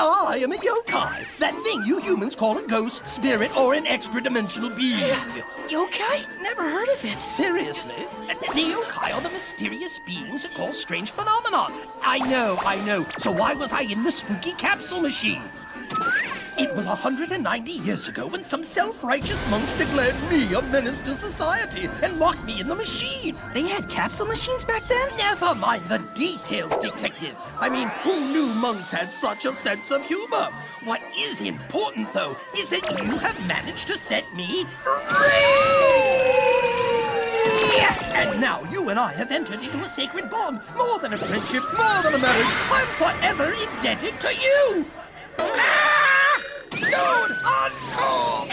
I am a yokai. That thing you humans call a ghost, spirit, or an extra-dimensional being. Yokai? Never heard of it. Seriously? The yokai are the mysterious beings that cause strange phenomena. I know. So why was I in the spooky capsule machine? It was 190 years ago when some self-righteous monks declared me a menace to society and locked me in the machine. They had capsule machines back then? Never mind the details, detective. I mean, who knew monks had such a sense of humor? What is important, though, is that you have managed to set me free! And now you and I have entered into a sacred bond. More than a friendship, more than a marriage. I'm forever indebted to you! Dude, uncool!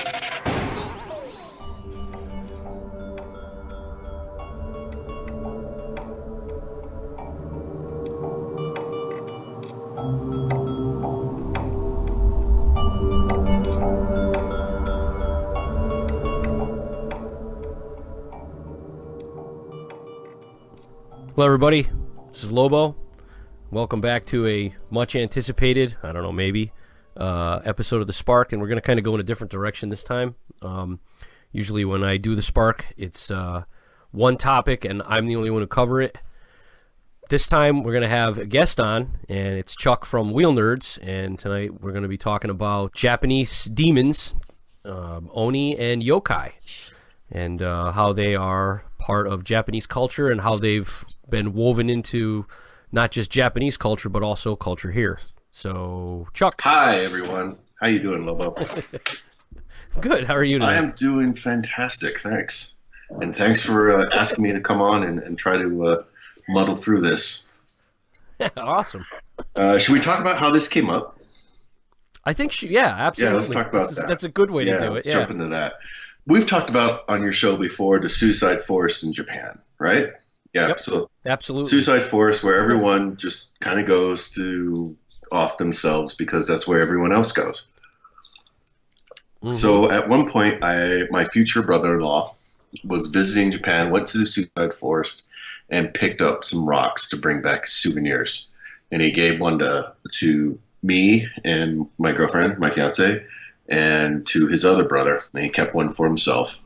Hello everybody, this is Lobo. Welcome back to a much anticipated, I don't know, maybe, episode of The Spark, and we're going to kind of go in a different direction this time. Usually when I do The Spark, it's one topic and I'm the only one who cover it. This time we're going to have a guest on, and it's Chuck from Wheel Nerds, and tonight we're going to be talking about Japanese demons, Oni and yokai, and how they are part of Japanese culture and how they've been woven into not just Japanese culture, but also culture here. So, Chuck. Hi, everyone. How you doing, Lobo? Good. How are you today? I am doing fantastic, thanks. And thanks for asking me to come on and try to muddle through this. Awesome. Should we talk about how this came up? I think, yeah, absolutely. Yeah, let's talk about that. That's a good way to do it. Let's jump into that. We've talked about on your show before the suicide forest in Japan, right? Yeah, yep, so absolutely. Suicide forest where everyone just kind of goes to off themselves because that's where everyone else goes. Mm-hmm. So at one point, my future brother-in-law was visiting Japan, went to the suicide forest, and picked up some rocks to bring back as souvenirs. And he gave one to me and my girlfriend, my fiance, and to his other brother, and he kept one for himself.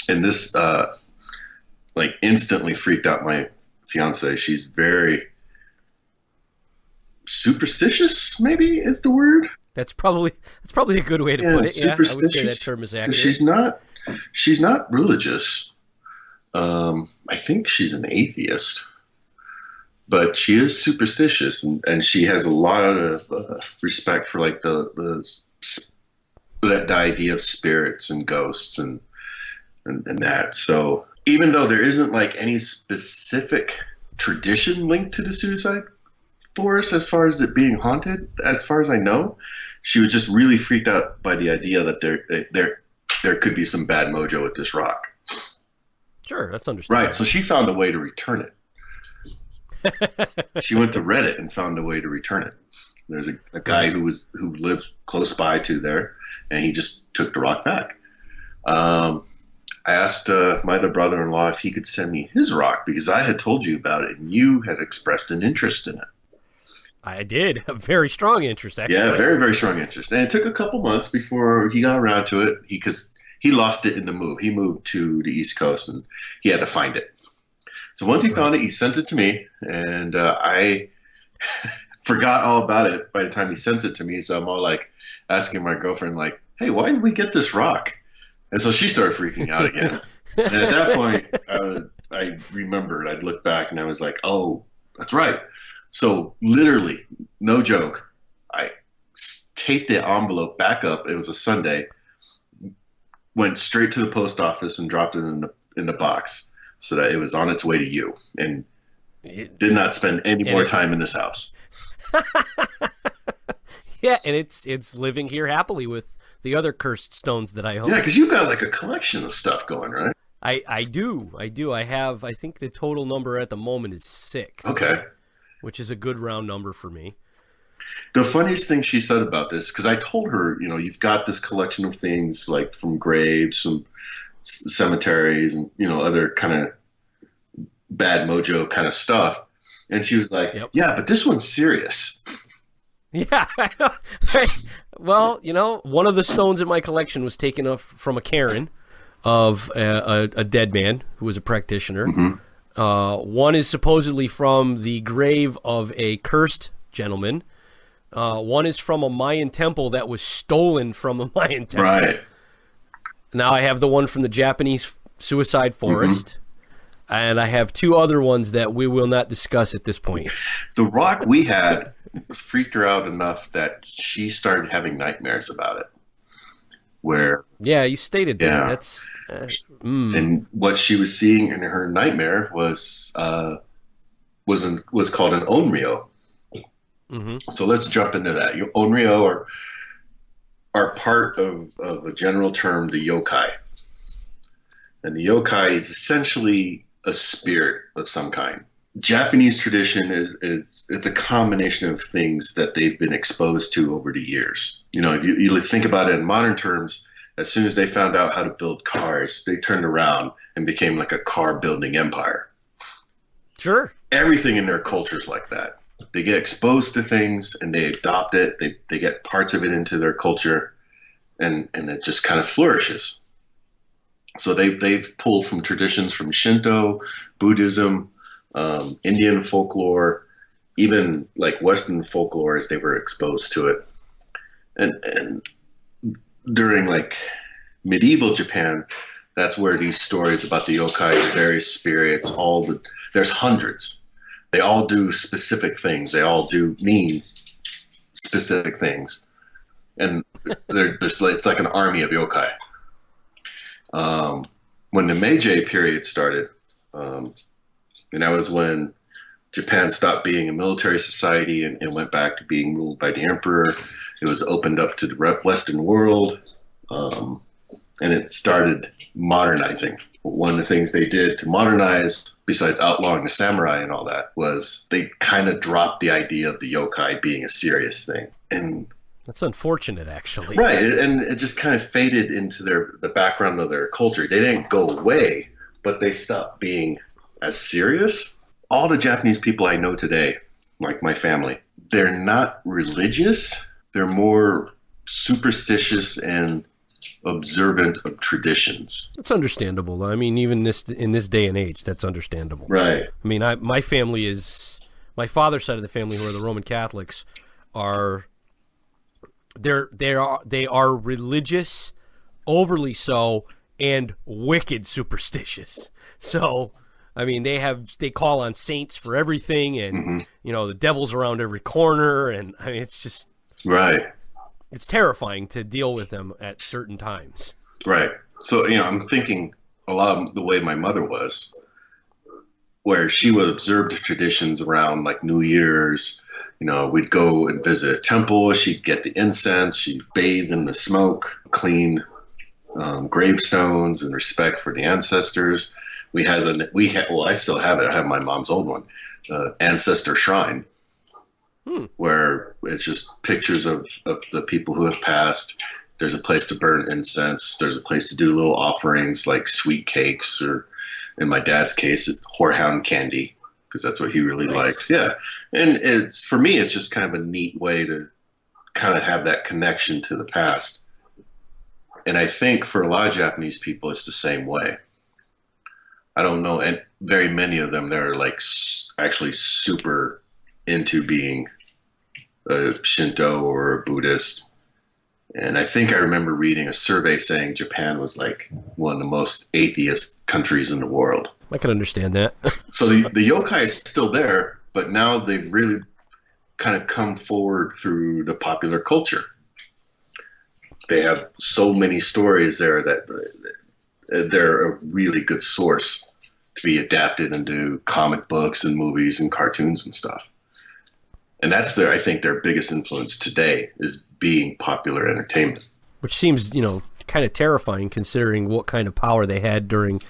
And this instantly freaked out my fiance. She's very superstitious, maybe is the word. That's probably a good way to put it. Yeah, I would say that term is accurate. She's not religious. I think she's an atheist, but she is superstitious, and she has a lot of respect for like the idea of spirits and ghosts and that. So even though there isn't like any specific tradition linked to the suicide forest as far as it being haunted, as far as I know, she was just really freaked out by the idea that there could be some bad mojo with this rock. Sure, that's understandable. Right, so she found a way to return it. She went to Reddit and found a way to return it. There's a guy who lives close by to there, and he just took the rock back. I asked my other brother-in-law if he could send me his rock because I had told you about it, and you had expressed an interest in it. I did. A very strong interest, actually. Yeah, very, very strong interest. And it took a couple months before he got around to it because he lost it in the move. He moved to the East Coast, and he had to find it. So once he found it, he sent it to me, and I forgot all about it by the time he sent it to me. So I'm all like asking my girlfriend, like, hey, why did we get this rock? And so she started freaking out again. And at that point, I remembered. I'd look back, and I was like, oh, that's right. So literally, no joke, I taped the envelope back up. It was a Sunday. Went straight to the post office and dropped it in the box so that it was on its way to you, and did not spend any more time in this house. Yeah, and it's living here happily with the other cursed stones that I own. Yeah, because you've got like a collection of stuff going, right? I do. I have, I think the total number at the moment is 6. Okay. Which is a good round number for me. The funniest thing she said about this, because I told her, you've got this collection of things like from graves, from cemeteries, and, other kind of bad mojo kind of stuff. And she was like, yep. Yeah, but this one's serious. Yeah. I know. Well, one of the stones in my collection was taken off from a cairn of a dead man who was a practitioner. One is supposedly from the grave of a cursed gentleman. One is from a Mayan temple that was stolen from a Mayan temple. Right. Now I have the one from the Japanese suicide forest, and I have two other ones that we will not discuss at this point. The rock we had freaked her out enough that she started having nightmares about it. Where you stated that. Yeah. That's and what she was seeing in her nightmare was called an onryo. So let's jump into that. Onryo are part of a general term, the yokai. And the yokai is essentially a spirit of some kind. Japanese tradition it's a combination of things that they've been exposed to over the years. If you think about it in modern terms, as soon as they found out how to build cars, they turned around and became like a car building empire. Sure. Everything in their culture is like that. They get exposed to things and they adopt it. They get parts of it into their culture, and it just kind of flourishes. So they've pulled from traditions from Shinto, Buddhism, Indian folklore, even like Western folklore as they were exposed to it. And during like medieval Japan, that's where these stories about the yokai, the various spirits, there's hundreds. They all do specific things. They all mean specific things. And it's like an army of yokai. When the Meiji period started, and that was when Japan stopped being a military society and went back to being ruled by the emperor. It was opened up to the Western world, and it started modernizing. One of the things they did to modernize, besides outlawing the samurai and all that, was they kind of dropped the idea of the yokai being a serious thing. And that's unfortunate, actually. Right, and it just kind of faded into the background of their culture. They didn't go away, but they stopped being as serious. All the Japanese people I know today, like my family, they're not religious. They're more superstitious and observant of traditions. That's understandable. I mean, even in this day and age, that's understandable. Right. I mean, my father's side of the family, who are the Roman Catholics, they are religious, overly so, and wicked superstitious. So, I mean, they call on saints for everything, and the devil's around every corner, and I mean, it's just right. It's terrifying to deal with them at certain times. Right. So, I'm thinking a lot of the way my mother was, where she would observe the traditions around like New Year's. We'd go and visit a temple. She'd get the incense. She'd bathe in the smoke, clean gravestones in respect for the ancestors. I still have it. I have my mom's old one, ancestor shrine. Where it's just pictures of the people who have passed. There's a place to burn incense. There's a place to do little offerings like sweet cakes, or in my dad's case, whorehound candy, because that's what he really liked. Yeah. And for me, it's just kind of a neat way to kind of have that connection to the past. And I think for a lot of Japanese people, it's the same way. I don't know, and very many of them, they're like actually super into being a Shinto or a Buddhist. And I think I remember reading a survey saying Japan was like one of the most atheist countries in the world. I can understand that. So the yokai is still there, but now they've really kind of come forward through the popular culture. They have so many stories there that they're a really good source to be adapted into comic books and movies and cartoons and stuff. And that's I think their biggest influence today is being popular entertainment. Which seems, kind of terrifying considering what kind of power they had during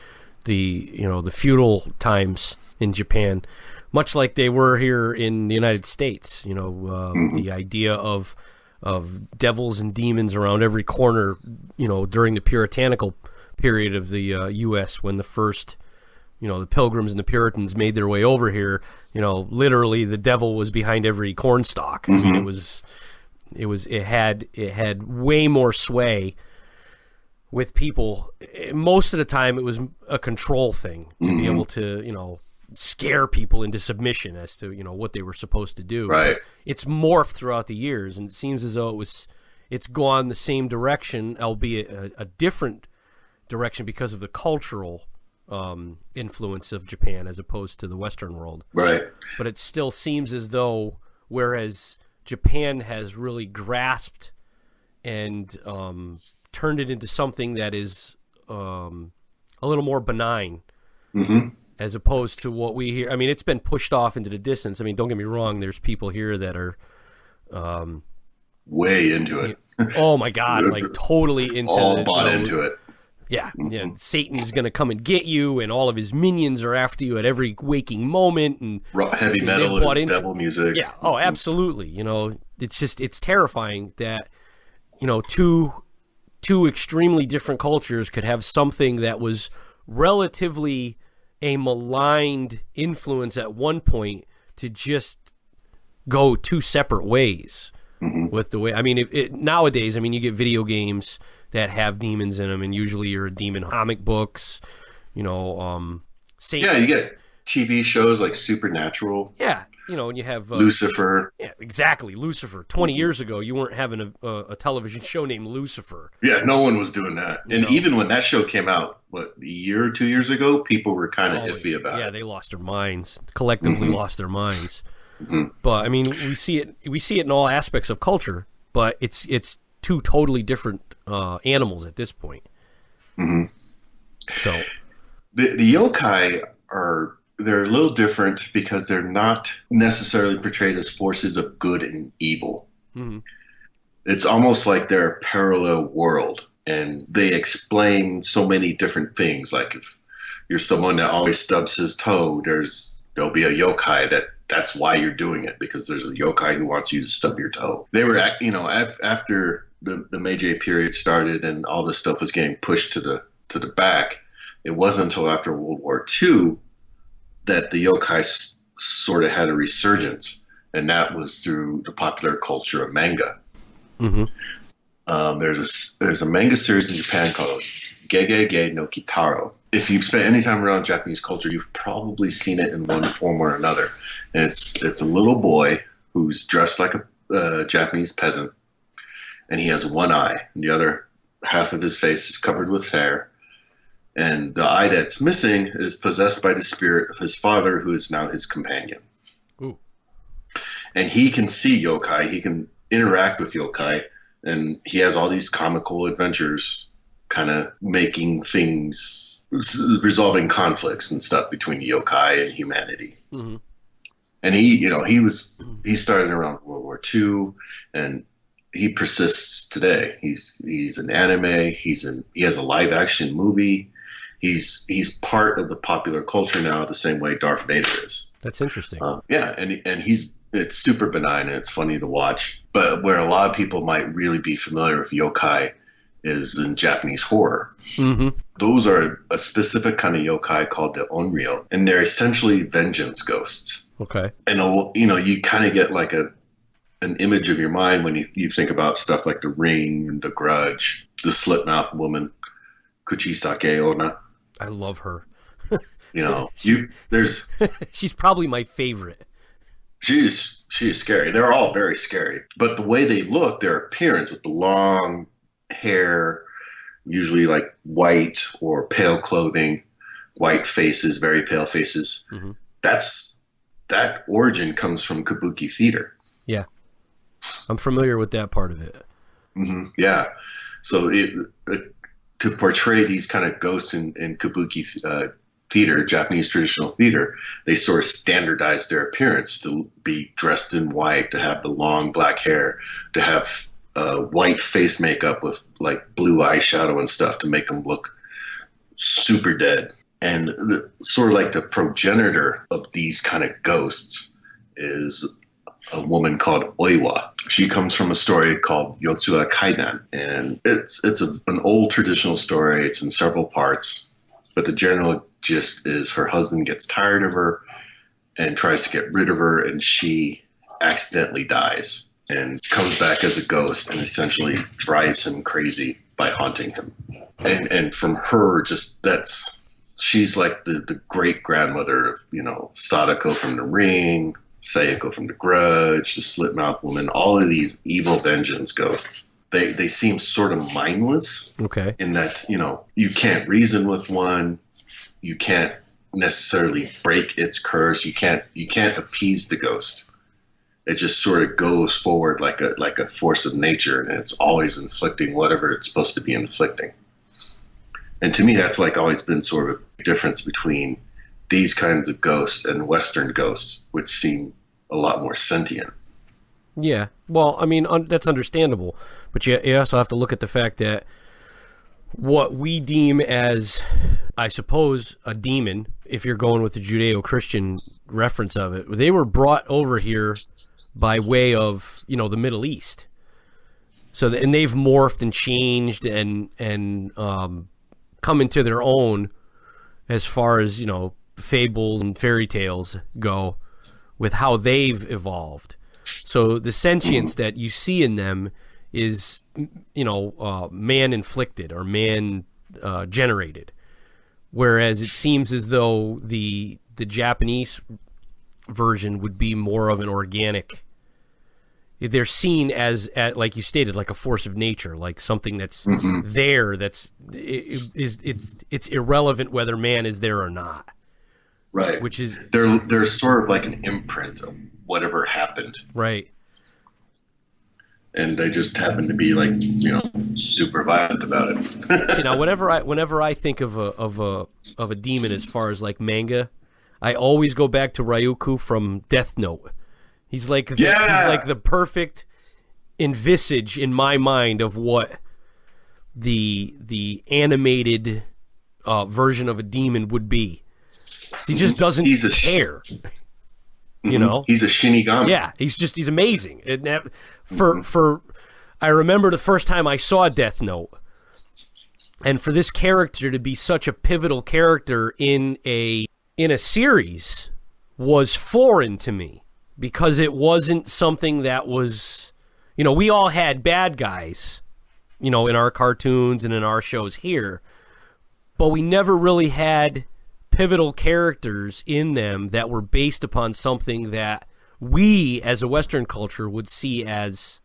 the feudal times in Japan, much like they were here in the United States. The idea of devils and demons around every corner, during the puritanical period of the U.S. when the first the Pilgrims and the Puritans made their way over here, literally the devil was behind every cornstalk. I mean, it had way more sway with people. Most of the time it was a control thing to be able to, scare people into submission as to, what they were supposed to do. Right. But it's morphed throughout the years, and it seems as though it's gone the same direction, albeit a different direction because of the cultural influence of Japan as opposed to the Western world. Right. But it still seems as though, whereas Japan has really grasped and turned it into something that is a little more benign, as opposed to what we hear. I mean, it's been pushed off into the distance. I mean, don't get me wrong. There's people here that are way into it. Oh my God! Like totally into all bought into it. Yeah, yeah. Satan's going to come and get you, and all of his minions are after you at every waking moment. And heavy metal is devil music. Yeah. Oh, absolutely. It's terrifying that two extremely different cultures could have something that was relatively a maligned influence at one point to just go two separate ways with the way. I mean, nowadays, I mean, you get video games that have demons in them, and usually you're a demon. Comic books, saints. Yeah, you get TV shows like Supernatural. Yeah, and you have Lucifer. Yeah, exactly, Lucifer. 20 years ago, you weren't having a television show named Lucifer. Yeah, no one was doing that. And even when that show came out, a year or 2 years ago, people were kind of iffy about it. Yeah, they lost their minds. Collectively lost their minds. But I mean, we see it in all aspects of culture, but it's two totally different animals at this point. So the yokai they're a little different because they're not necessarily portrayed as forces of good and evil. It's almost like they're a parallel world, and they explain so many different things. Like if you're someone that always stubs his toe, there'll be a yokai that's why you're doing it, because there's a yokai who wants you to stub your toe. They were, after the Meiji period started and all this stuff was getting pushed to the back, it wasn't until after World War II that the yokai sort of had a resurgence, and that was through the popular culture of manga. There's a manga series in Japan called Gegege no Kitaro. If you've spent any time around Japanese culture, you've probably seen it in one form or another. And it's a little boy who's dressed like a Japanese peasant, and he has one eye, and the other half of his face is covered with hair. And the eye that's missing is possessed by the spirit of his father, who is now his companion. Ooh. And he can see yokai, he can interact with yokai, and he has all these comical adventures, kind of making things, resolving conflicts and stuff between the yokai and humanity. And he started around World War II, and he persists today. He's an anime. He has a live action movie. He's part of the popular culture now, the same way Darth Vader is. That's interesting. Yeah, and it's super benign and it's funny to watch. But where a lot of people might really be familiar with yokai is in Japanese horror. Those are a specific kind of yokai called the onryo, and they're essentially vengeance ghosts. Okay. And you kind of get like an image of your mind when you think about stuff like The Ring and The Grudge, The Slipmouth Woman, Kuchisake Onna. I love her. She's probably my favorite. She is scary. They're all very scary. But the way they look, their appearance with the long hair, usually like white or pale clothing, white faces, very pale faces. That origin comes from kabuki theater. Yeah. I'm familiar with that part of it. Yeah. So to portray these kind of ghosts in kabuki theater, Japanese traditional theater, they sort of standardized their appearance to be dressed in white, to have the long black hair, to have white face makeup with like blue eyeshadow and stuff to make them look super dead. And sort of like the progenitor of these kind of ghosts is a woman called Oiwa. She comes from a story called Yotsuga Kaidan, and it's an old traditional story. It's in several parts, but the general just is her husband gets tired of her and tries to get rid of her, and she accidentally dies and comes back as a ghost and essentially drives him crazy by haunting him. And from her, just she's like the great grandmother of, Sadako from The Ring, Sayako from The Grudge, the Slipmouth Woman, all of these evil vengeance ghosts. They seem sort of mindless. Okay. In that, you can't reason with one, you can't necessarily break its curse, you can't appease the ghost. It just sort of goes forward like a force of nature, and it's always inflicting whatever it's supposed to be inflicting. And to me, that's like always been sort of a difference between these kinds of ghosts and Western ghosts, which seem a lot more sentient. Yeah. Well, I mean, that's understandable. But you also have to look at the fact that what we deem as, I suppose, a demon, if you're going with the Judeo-Christian reference of it, they were brought over here by way of, the Middle East. So, and they've morphed and changed and come into their own as far as, fables and fairy tales go with how they've evolved. So the sentience that you see in them is, man-inflicted or man-generated. Whereas it seems as though the Japanese version would be more of an organic. They're seen as, like you stated, like a force of nature, like something that's there. It's irrelevant whether man is there or not. Right. Which is they're sort of like an imprint of whatever happened. Right. And they just happen to be like, super violent about it. See, now, whenever I think of a demon as far as like manga, I always go back to Ryuko from Death Note. He's like the perfect envisage in my mind of what the animated version of a demon would be. He just doesn't care. He's a Shinigami. Yeah, he's amazing. I remember the first time I saw Death Note, and for this character to be such a pivotal character in a series was foreign to me, because it wasn't something that was, we all had bad guys, in our cartoons and in our shows here, but we never really had pivotal characters in them that were based upon something that we as a Western culture would see as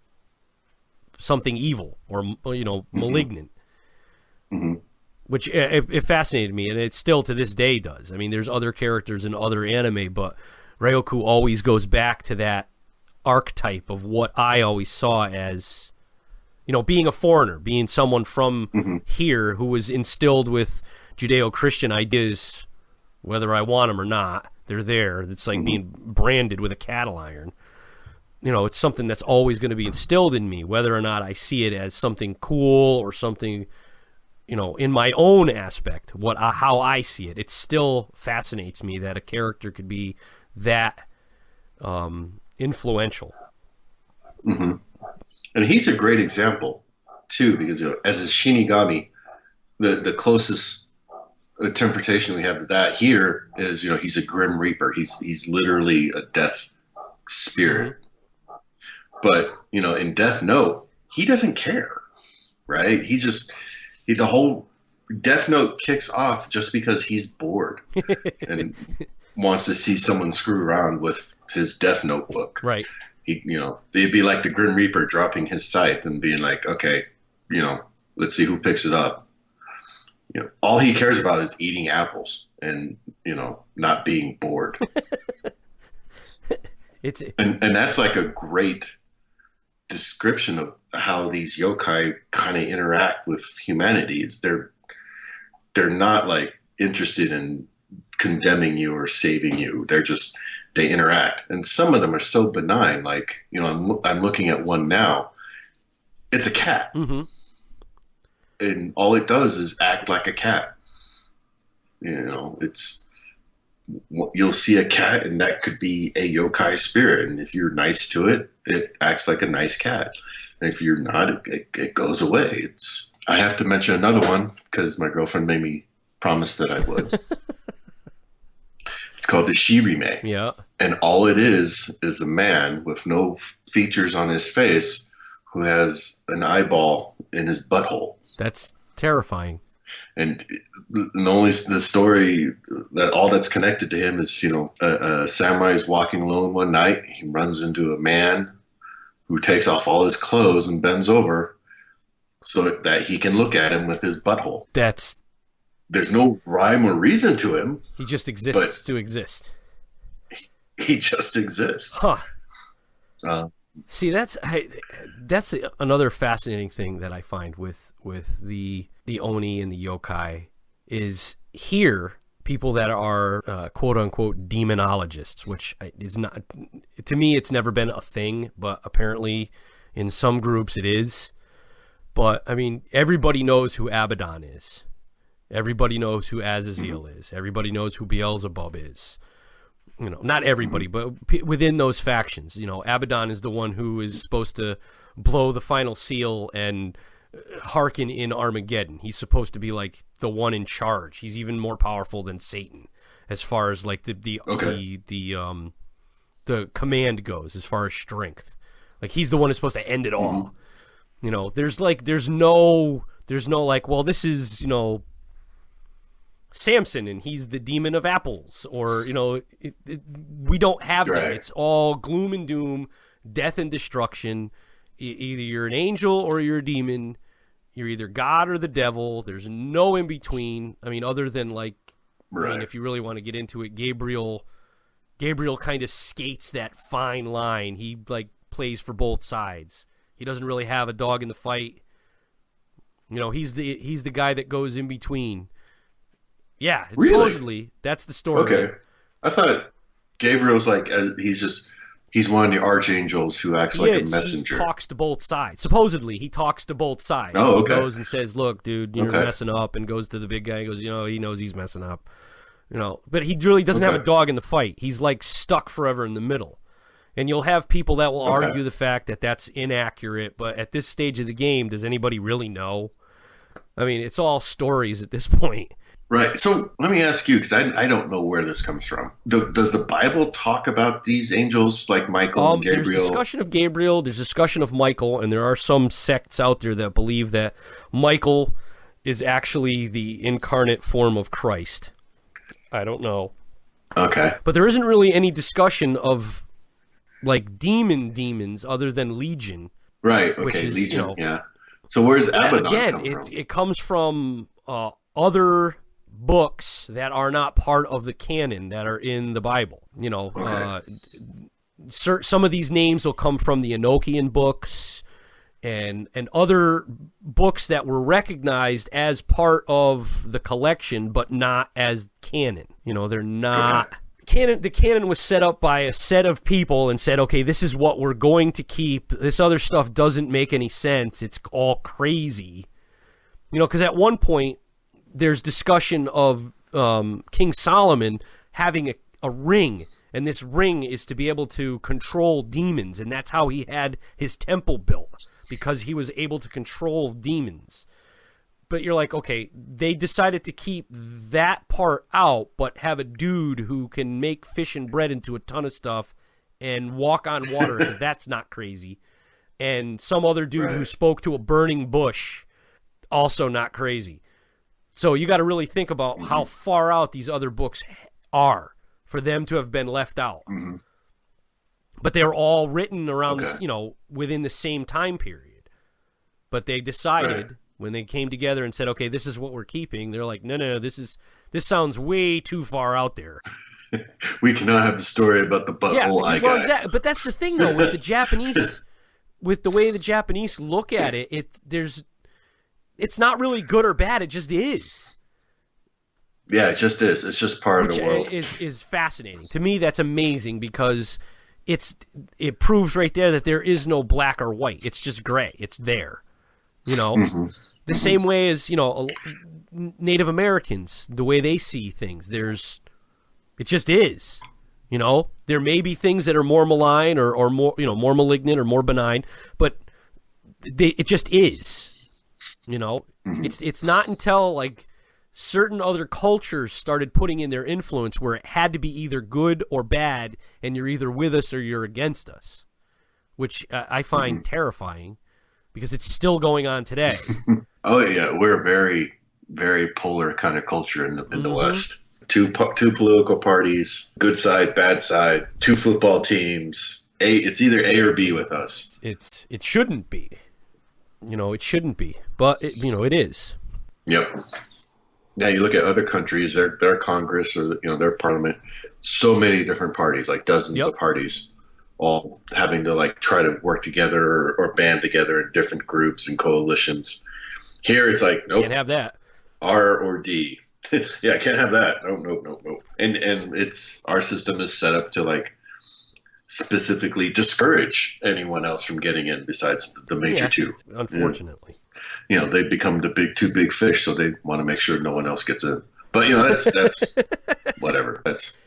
something evil or malignant. Which it fascinated me, and it still to this day does. I mean, there's other characters in other anime, but Ryoku always goes back to that archetype of what I always saw as, being a foreigner, being someone from here who was instilled with Judeo-Christian ideas. Whether I want them or not, they're there. It's like being branded with a cattle iron. It's something that's always going to be instilled in me, whether or not I see it as something cool or something, in my own aspect, how I see it. It still fascinates me that a character could be that influential. And he's a great example, too, because as a Shinigami, the closest interpretation we have of that here is, he's a Grim Reaper. He's literally a death spirit. But, in Death Note, he doesn't care, right? The whole Death Note kicks off just because he's bored and wants to see someone screw around with his Death Note book. Right. They'd be like the Grim Reaper dropping his scythe and being like, okay, let's see who picks it up. All he cares about is eating apples and, not being bored. And that's like a great description of how these yokai kind of interact with humanities. They're not like interested in condemning you or saving you. They interact. And some of them are so benign. Like, I'm looking at one now. It's a cat. And all it does is act like a cat. You'll see a cat, and that could be a yokai spirit. And if you're nice to it, it acts like a nice cat. And if you're not, it goes away. I have to mention another one because my girlfriend made me promise that I would. called the Shirime. Yeah. And all it is a man with no features on his face who has an eyeball in his butthole. That's terrifying. And only the story that all that's connected to him is, a samurai is walking alone one night. He runs into a man who takes off all his clothes and bends over so that he can look at him with his butthole. There's no rhyme or reason to him. He just exists to exist. He just exists. Huh. See, that's another fascinating thing that I find with the Oni and the yokai is here people that are quote unquote demonologists, which is not, to me, it's never been a thing, but apparently in some groups it is. But I mean, everybody knows who Abaddon is. Everybody knows who Azazel is. Everybody knows who Beelzebub is. Not everybody, but within those factions, Abaddon is the one who is supposed to blow the final seal and hearken in Armageddon. He's supposed to be like the one in charge. He's even more powerful than Satan as far as like the command goes, as far as strength. Like he's the one who's supposed to end it all. There's no like, well, this is, Samson and he's the demon of apples, or we don't have that. It's all gloom and doom, death and destruction. Either you're an angel or you're a demon. You're either God or the devil. There's no in between. I mean, other than like, I mean, if you really want to get into it, Gabriel kind of skates that fine line. He like plays for both sides. He doesn't really have a dog in the fight. He's the guy that goes in between. Yeah, supposedly that's the story. Okay, I thought Gabriel's like he's one of the archangels who acts like a messenger. He talks to both sides. Supposedly, he talks to both sides. Oh, okay. He goes and says, "Look, dude, you're messing up," and goes to the big guy and goes, he knows he's messing up. But he really doesn't have a dog in the fight. He's like stuck forever in the middle. And you'll have people that will argue the fact that that's inaccurate, but at this stage of the game, does anybody really know? I mean, it's all stories at this point. Right. So let me ask you, because I don't know where this comes from. Does the Bible talk about these angels like Michael and Gabriel? There's discussion of Gabriel, there's discussion of Michael, and there are some sects out there that believe that Michael is actually the incarnate form of Christ. I don't know. Okay. But there isn't really any discussion of like demons other than Legion. Right. Okay. Which is, Legion. Yeah. So where's Abaddon come from? It comes from other books that are not part of the canon that are in the Bible. Some of these names will come from the Enochian books and other books that were recognized as part of the collection, but not as canon. They're not. The canon was set up by a set of people and said, okay, this is what we're going to keep. This other stuff doesn't make any sense. It's all crazy. Because at one point, there's discussion of King Solomon having a ring, and this ring is to be able to control demons, and that's how he had his temple built, because he was able to control demons. But you're like, okay, they decided to keep that part out, but have a dude who can make fish and bread into a ton of stuff and walk on water, because that's not crazy. And some other dude who spoke to a burning bush, also not crazy. So you got to really think about how far out these other books are for them to have been left out. Mm-hmm. But they're all written around, within the same time period. But they decided when they came together and said, okay, this is what we're keeping. They're like, no, this sounds way too far out there. We cannot have the story about the butthole eye guy. Exactly. But that's the thing, though, with the Japanese, with the way the Japanese look at it, it's not really good or bad. It just is. Yeah, it just is. It's just part of the world. Which is fascinating. To me, that's amazing because it proves right there that there is no black or white. It's just gray. It's there. The same way as, Native Americans, the way they see things. It just is. There may be things that are more malign or more, more malignant or more benign, but it just is. It's not until like certain other cultures started putting in their influence where it had to be either good or bad, and you're either with us or you're against us, which I find terrifying because it's still going on today. Oh yeah, we're a very, very polar kind of culture in the West. Two political parties, good side, bad side, two football teams. It's either A or B with us. It shouldn't be. It shouldn't be, but it is. Yep. Now you look at other countries, their Congress or their parliament, so many different parties, like dozens of parties, all having to like try to work together or band together in different groups and coalitions. Here it's like, nope, can't have that. R or D. Yeah, can't have that. Nope. And it's our system is set up to like specifically discourage anyone else from getting in besides the major two. Unfortunately. They become the two big fish, so they want to make sure no one else gets in. But that's whatever. That's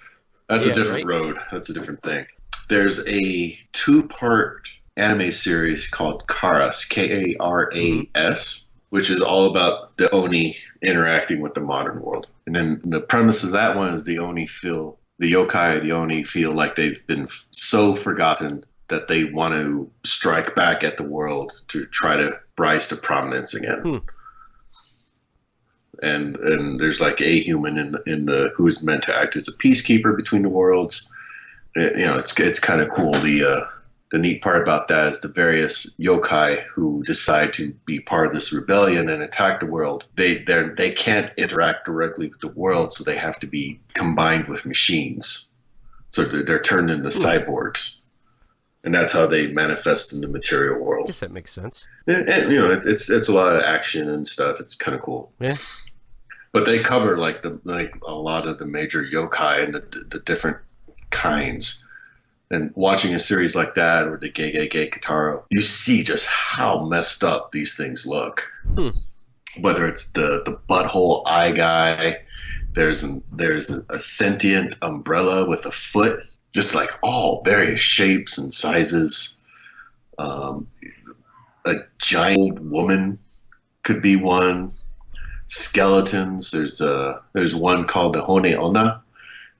a different road. That's a different thing. There's a 2-part anime series called Karas, Karas, which is all about the Oni interacting with the modern world. And then the premise of that one is the yokai, the Oni feel like they've been so forgotten that they want to strike back at the world to try to rise to prominence again. And there's like a human in the who's meant to act as a peacekeeper between the worlds. It's kind of cool. The neat part about that is the various yokai who decide to be part of this rebellion and attack the world. They can't interact directly with the world, so they have to be combined with machines. So they're turned into cyborgs, and that's how they manifest in the material world. I guess that makes sense. And it's a lot of action and stuff. It's kind of cool. Yeah. But they cover like a lot of the major yokai and the different kinds. And watching a series like that, or the Gay Kataro, you see just how messed up these things look. Whether it's the butthole eye guy, there's a sentient umbrella with a foot, just like all various shapes and sizes. A giant woman could be one. Skeletons. There's one called the Hone Onna,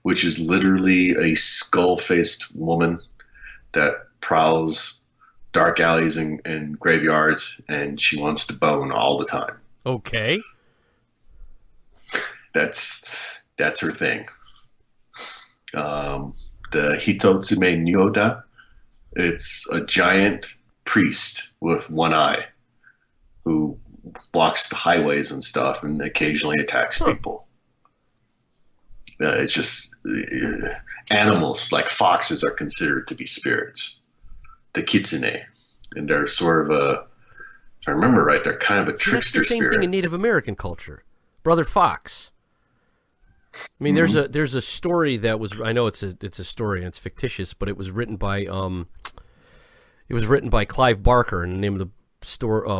which is literally a skull-faced woman that prowls dark alleys and graveyards, and she wants to bone all the time. Okay. That's her thing. The Hitotsume Nyoda, it's a giant priest with one eye who blocks the highways and stuff and occasionally attacks people. It's just animals like foxes are considered to be spirits, the kitsune, and they're sort of if I remember right, they're kind of a trickster spirit. That's the same spirit. thing in Native American culture, Brother Fox. I mean, there's a story that was, I know it's a story and it's fictitious, but it was written by Clive Barker, and the name of the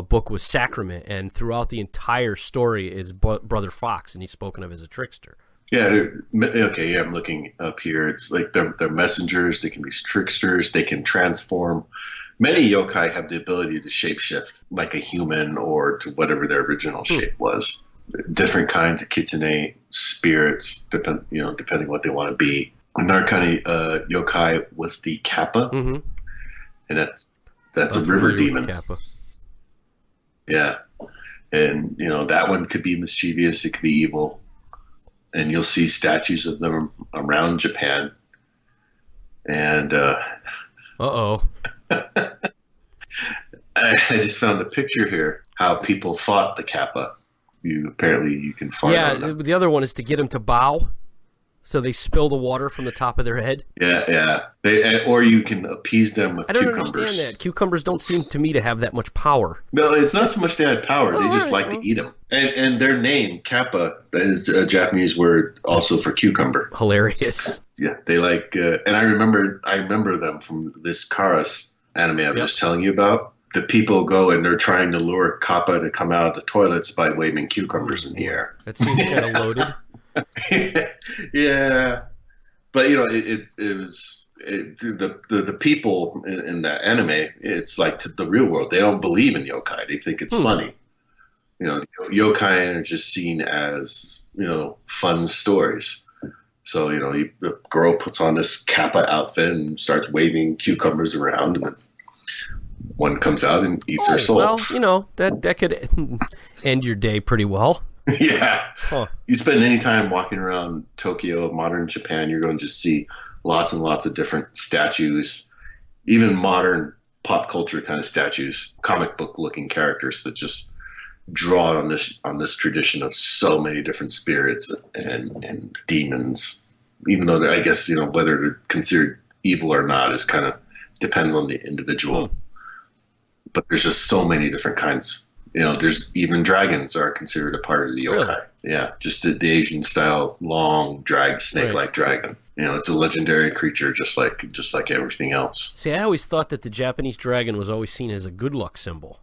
book was Sacrament, and throughout the entire story is Brother Fox, and he's spoken of as a trickster. Yeah, okay, yeah, I'm looking up here. It's like they're messengers, they can be tricksters, they can transform. Many yokai have the ability to shapeshift like a human or to whatever their original shape was. Different kinds of kitsune spirits, depending what they want to be. Another kind of yokai was the kappa, and that's a river demon. Kappa. Yeah, and that one could be mischievous, it could be evil. And you'll see statues of them around Japan. And I just found a picture here how people fought the kappa. You can find. Yeah, the other one is to get them to bow, so they spill the water from the top of their head. Yeah. Or you can appease them with cucumbers. I don't understand that. Cucumbers don't seem to me to have that much power. No, it's not so much they had power. They just like to eat them. And their name, kappa, is a Japanese word also for cucumber. Hilarious. Yeah, they like, and I remember them from this Karas anime I was just telling you about. The people go and they're trying to lure kappa to come out of the toilets by waving cucumbers in the air. That seems kind of loaded. Yeah, but it was the people in that anime. It's like to the real world. They don't believe in yokai. They think it's funny. You know, yokai are just seen as, fun stories. So, the girl puts on this kappa outfit and starts waving cucumbers around, and then one comes out and eats her soul. Well, that could end your day pretty well. Yeah. Huh. You spend any time walking around Tokyo, modern Japan, you're going to just see lots and lots of different statues, even modern pop culture kind of statues, comic book looking characters that just draw on this tradition of so many different spirits and demons. Even though I guess, whether they're considered evil or not is kind of depends on the individual. Hmm. But there's just so many different kinds. There's even dragons are considered a part of the yokai. Really? Yeah, just the Asian style, long, snake-like dragon. It's a legendary creature, just like everything else. See, I always thought that the Japanese dragon was always seen as a good luck symbol.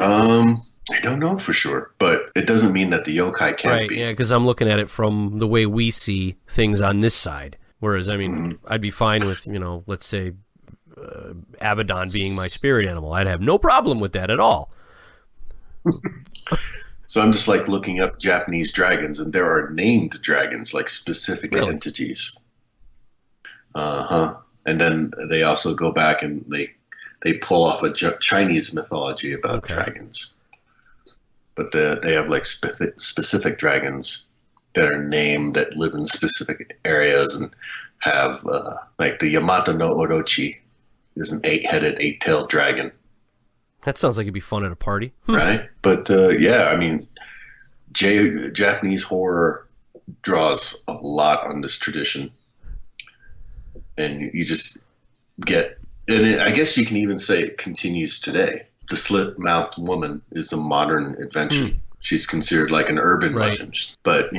I don't know for sure, but it doesn't mean that the yokai can't be. Yeah, because I'm looking at it from the way we see things on this side. Whereas, I'd be fine with, let's say, Abaddon being my spirit animal. I'd have no problem with that at all. So I'm just like looking up Japanese dragons, and there are named dragons, like specific entities. And then they also go back and they pull off a Chinese mythology about dragons. But they have like specific dragons that are named that live in specific areas and have like the Yamato no Orochi is an 8-headed, 8-tailed dragon. That sounds like it'd be fun at a party. Right? But Japanese horror draws a lot on this tradition. And you just get, and I guess you can even say it continues today. The slit-mouthed woman is a modern invention. She's considered like an urban legend. But,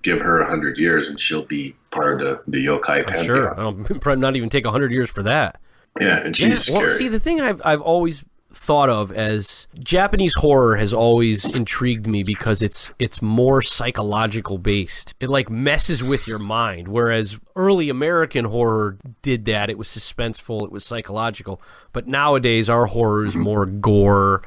give her 100 years and she'll be part of the yokai pantheon. Sure. I'll probably not even take 100 years for that. Yeah, and she's scary. Well, see, the thing I've always thought of as Japanese horror has always intrigued me because it's more psychological based. It like messes with your mind, whereas early American horror did that. It was suspenseful, it was psychological. But nowadays our horror is more gore,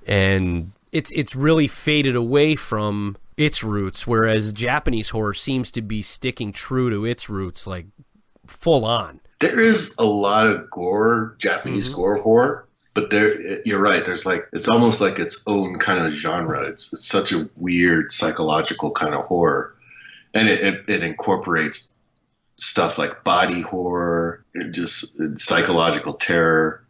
and it's really faded away from its roots, whereas Japanese horror seems to be sticking true to its roots, like full on. There is a lot of gore, Japanese gore horror. But you're right. There's it's almost like its own kind of genre. It's such a weird psychological kind of horror, and it incorporates stuff like body horror, just psychological terror.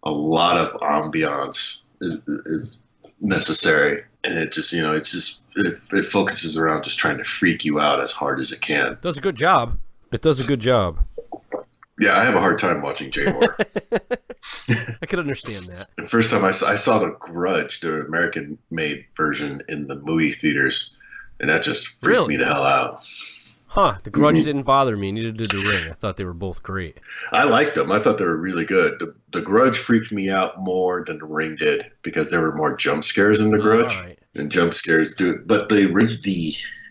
A lot of ambiance is necessary, and it just it focuses around just trying to freak you out as hard as it can. It does a good job. Yeah, I have a hard time watching J-horror. I could understand that. The first time I saw The Grudge, the American-made version, in the movie theaters, and that just freaked me the hell out. Huh, The Grudge didn't bother me, neither did The Ring. I thought they were both great. I liked them. I thought they were really good. The Grudge freaked me out more than The Ring did, because there were more jump scares in The Grudge. Right. And jump scares do it. But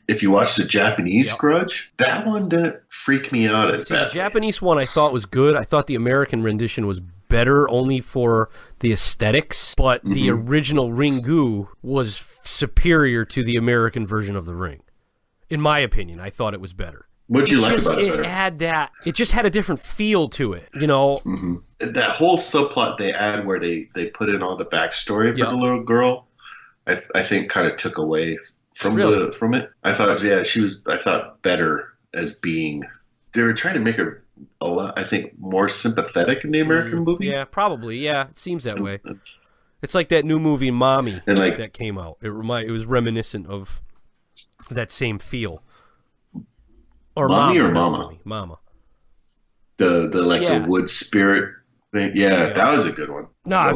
if you watch the Japanese Grudge, that one didn't freak me out as bad. The Japanese one I thought was good. I thought the American rendition was better only for the aesthetics, but the original Ringu was superior to the American version of The Ring. In my opinion, I thought it was better. What'd you like about it better? It just had a different feel to it, That whole subplot they add where they put in all the backstory for the little girl, I think kind of took away from it. I thought, she was, better as being, they were trying to make her a lot, I think, more sympathetic in the American movie. Yeah, probably. Yeah, it seems that way. It's like that new movie, Mommy, that came out. It was reminiscent of that same feel. Or Mommy or Mama? Mama. The wood spirit thing. Yeah, that was a good one. No,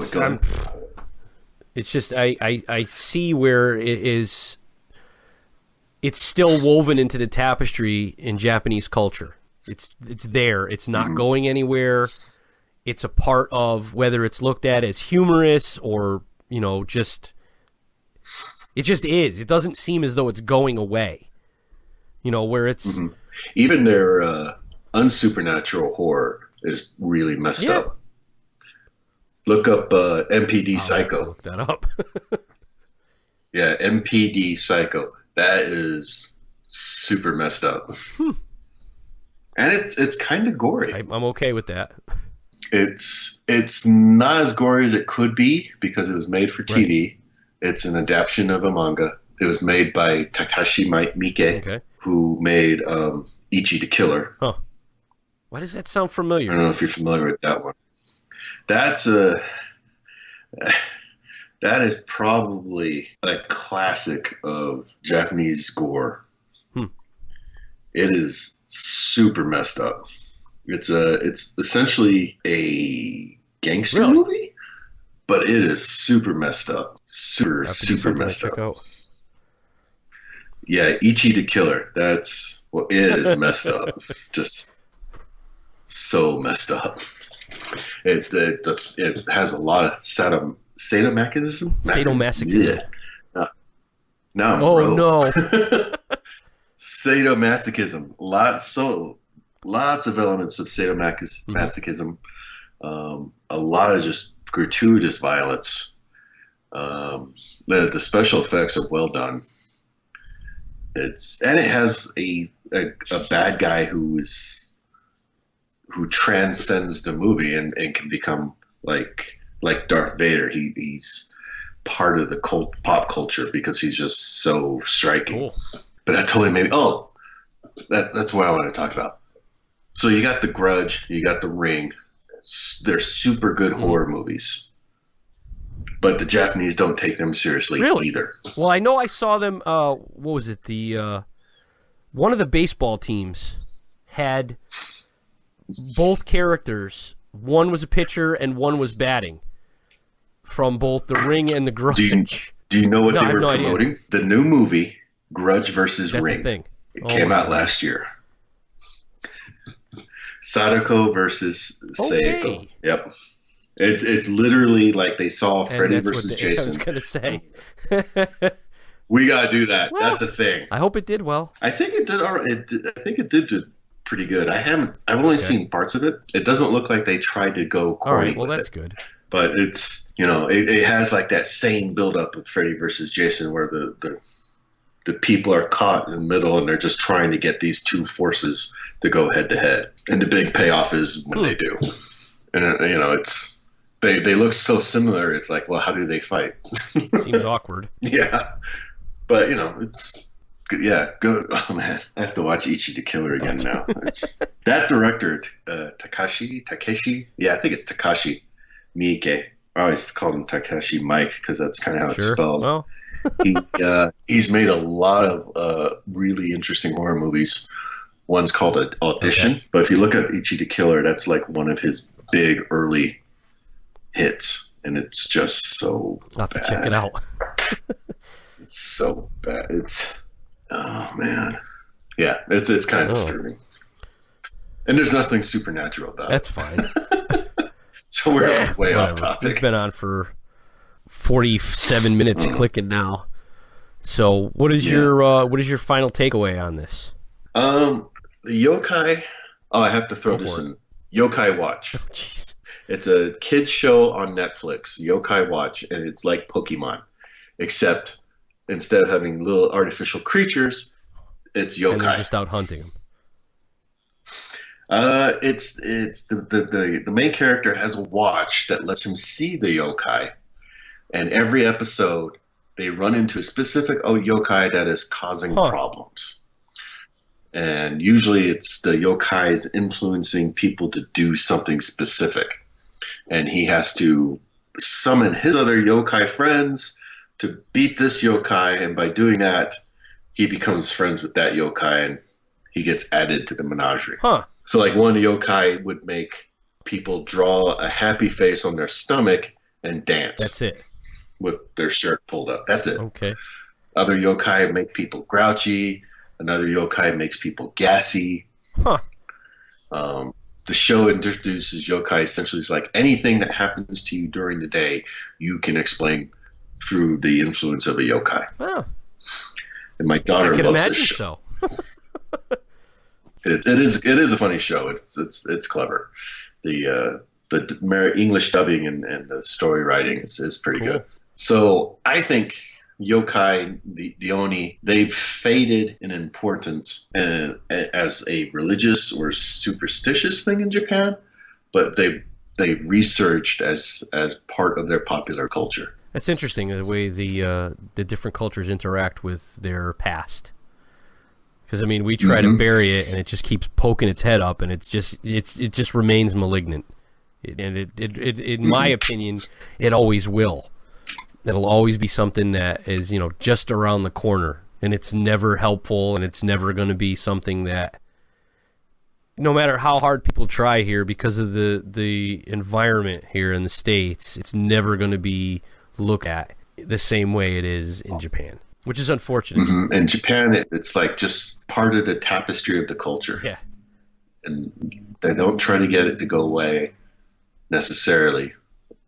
it's just, I see where it is. It's still woven into the tapestry in Japanese culture. It's there. It's not going anywhere. It's a part of whether it's looked at as humorous or, just it just is. It doesn't seem as though it's going away. Where it's even their unsupernatural horror is really messed up. Look up MPD Psycho. Look that up. Yeah, MPD Psycho. That is super messed up. And it's kind of gory. I'm okay with that. It's not as gory as it could be because it was made for TV. Right. It's an adaptation of a manga. It was made by Takashi Miike, who made Ichi the Killer. Huh. Why does that sound familiar? I don't know if you're familiar with that one. That is probably a classic of Japanese gore. It is super messed up. It's essentially a gangster movie, but it is super messed up. Super messed up. Out. Yeah, Ichi the Killer. That's it is messed up. Just so messed up. It has a lot of sadomasochism. Sadomasochism. Yeah. Now I'm oh no. Sadomasochism. Lots of elements of sadomasochism. A lot of just gratuitous violence. The special effects are well done. It has a bad guy who transcends the movie and can become like Darth Vader. He's part of the pop culture because he's just so striking. Cool. But I totally that's what I want to talk about. So you got The Grudge, you got The Ring. They're super good horror movies. But the Japanese don't take them seriously either. Well, I know I saw them, what was it? One of the baseball teams had both characters. One was a pitcher and one was batting from both The Ring and The Grudge. Do you know what they were promoting? Idea. The new movie, Grudge versus Ring. The thing. It came out last year. Sadako versus Seiko. Yep. It's literally like they saw Freddy versus Jason. I was going to say. We got to do that. Well, that's a thing. I hope it did well. I think it did. I think it did do pretty good. I've only seen parts of it. It doesn't look like they tried to go corny with that's it. Good. But it's, it has like that same buildup of Freddy versus Jason where the people are caught in the middle and they're just trying to get these two forces to go head to head. And the big payoff is when they do. And, it's... They look so similar. It's like, well, how do they fight? Seems awkward. Yeah, but it's good. Yeah, good. Oh man, I have to watch Ichi the Killer again now. It's that director, Takeshi. Yeah, I think it's Takashi Miike. I always call him Takashi Mike because that's kind of how it's spelled. Well. He's made a lot of really interesting horror movies. One's called Audition, but if you look at Ichi the Killer, that's like one of his big early hits, and it's just so I'll have to check it out. It's so bad. Oh man, yeah, it's kind of disturbing, and there's nothing supernatural about That's it. That's fine. So we're way off topic. We've been on for 47 minutes clicking now. So what is your final takeaway on this? The yokai. Oh, I have to throw this in. Yokai Watch. Oh, jeez. It's a kids show on Netflix, Yokai Watch, and it's like Pokemon, except instead of having little artificial creatures, it's yokai. And they're just out hunting them. It's the main character has a watch that lets him see the yokai, and every episode they run into a specific yokai that is causing problems. And usually it's the yokais influencing people to do something specific. And he has to summon his other yokai friends to beat this yokai. And by doing that, he becomes friends with that yokai and he gets added to the menagerie. So like one yokai would make people draw a happy face on their stomach and dance. That's it. With their shirt pulled up. That's it. Okay. Other yokai make people grouchy. Another yokai makes people gassy. The show introduces yokai essentially as like anything that happens to you during the day, you can explain through the influence of a yokai. And my daughter loves this show. It is a funny show. It's clever. The English dubbing and the story writing is pretty good. So I think yokai, the oni, they've faded in importance as a religious or superstitious thing in Japan, but they resurged as part of their popular culture. That's interesting, the way the different cultures interact with their past. Because I mean, we try to bury it, and it just keeps poking its head up, and it just remains malignant. And it in my opinion, it always will. It'll always be something that is, just around the corner, and it's never helpful, and it's never going to be something that, no matter how hard people try here, because of the environment here in the States, it's never going to be looked at the same way it is in Japan, which is unfortunate. Mm-hmm. In Japan, it's like just part of the tapestry of the culture. Yeah. And they don't try to get it to go away necessarily.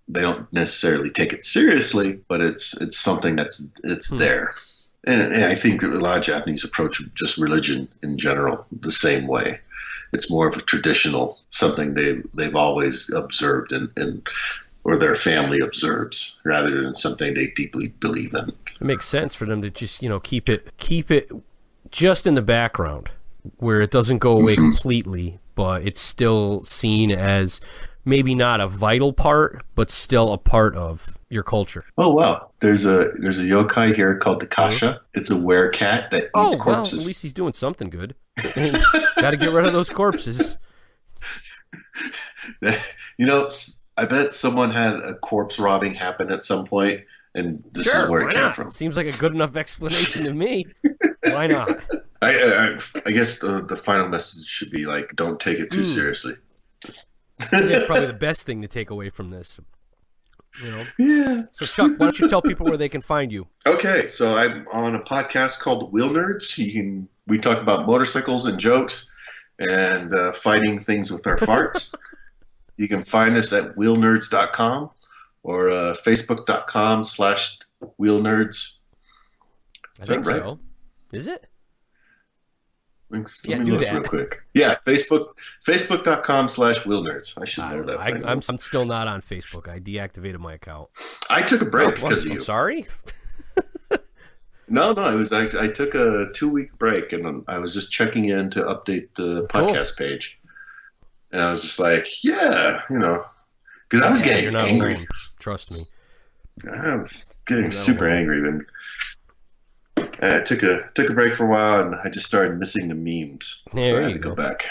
They don't necessarily take it seriously, but it's something that's there. And I think a lot of Japanese approach just religion in general the same way. It's more of a traditional, something they've always observed and or their family observes, rather than something they deeply believe in. It makes sense for them to just keep it just in the background, where it doesn't go away completely, but it's still seen as maybe not a vital part, but still a part of your culture. Oh wow! There's a yokai here called the Kasha. It's a werecat that eats corpses. Well, at least he's doing something good. Got to get rid of those corpses. I bet someone had a corpse robbing happen at some point, and this is where it came from. Seems like a good enough explanation to me. Why not? I guess the final message should be like, don't take it too seriously. That's probably the best thing to take away from this. Yeah. So Chuck, why don't you tell people where they can find you? Okay, so I'm on a podcast called Wheel Nerds. We talk about motorcycles and jokes and fighting things with our farts. You can find us at wheelnerds.com or facebook.com/wheelnerds. I think right? So. Is it? Let me look real quick. Yeah, facebook.com/wheelnerds. I should know that. I'm still not on Facebook. I deactivated my account. I took a break because of you. I'm sorry? No, it was I took a 2-week break, and I was just checking in to update the podcast page. And I was just like, because I was getting angry. Alone. Trust me. I was getting super angry. And I took a break for a while, and I just started missing the memes. So I had to go back.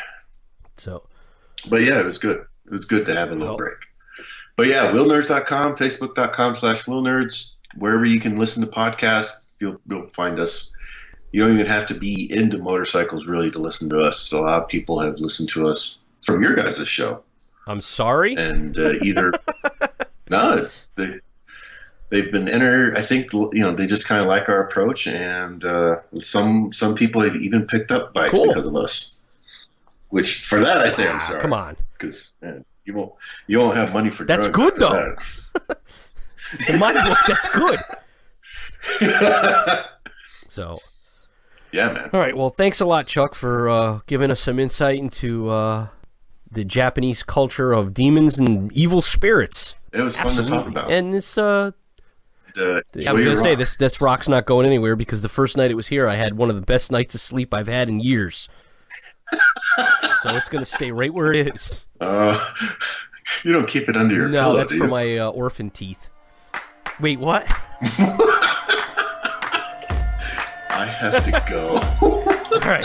But yeah, it was good. It was good to have a little break. But yeah, wheelnerds.com, facebook.com/wheelnerds. Wherever you can listen to podcasts, you'll find us. You don't even have to be into motorcycles really to listen to us. A lot of people have listened to us from your guys' show. I'm sorry? And either... No, they've been I think, they just kind of like our approach, and some people have even picked up bikes because of us. Which, for that, I say I'm sorry. Come on. Because you won't have money for drugs. That's good, though. In my book, that's good. So... Yeah, man. All right. Well, thanks a lot, Chuck, for giving us some insight into the Japanese culture of demons and evil spirits. It was fun to talk about. And this, I'm going to say, this rock's not going anywhere, because the first night it was here, I had one of the best nights of sleep I've had in years. So it's going to stay right where it is. You don't keep it under your pillow, No, that's for my orphan teeth. Wait, what? I have to go. All right.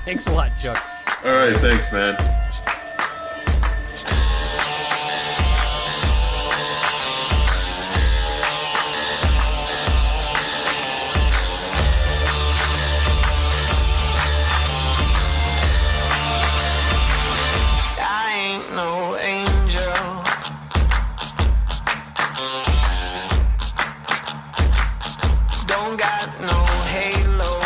Thanks a lot, Chuck. All right. Thanks, man. I ain't no angel. Don't got no halo.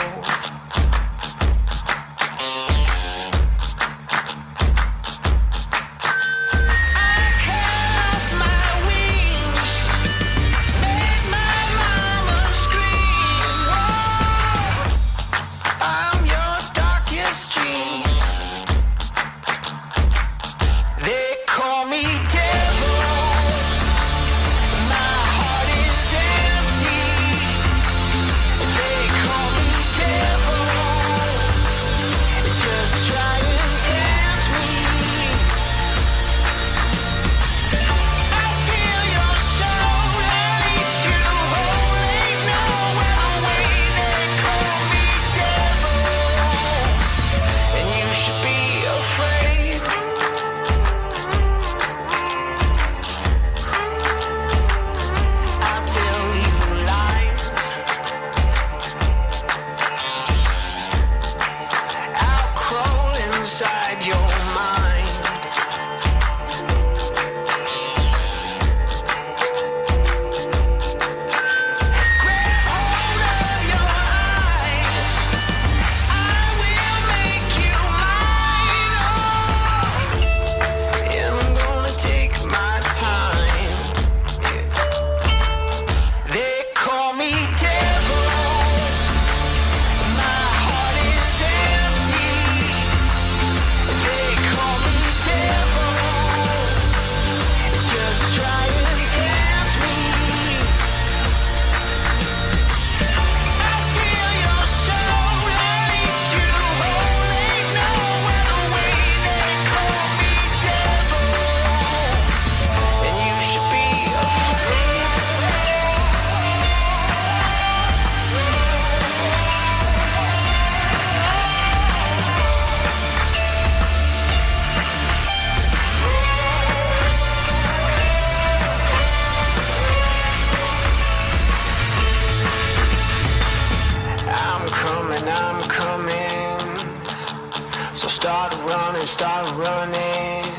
start running.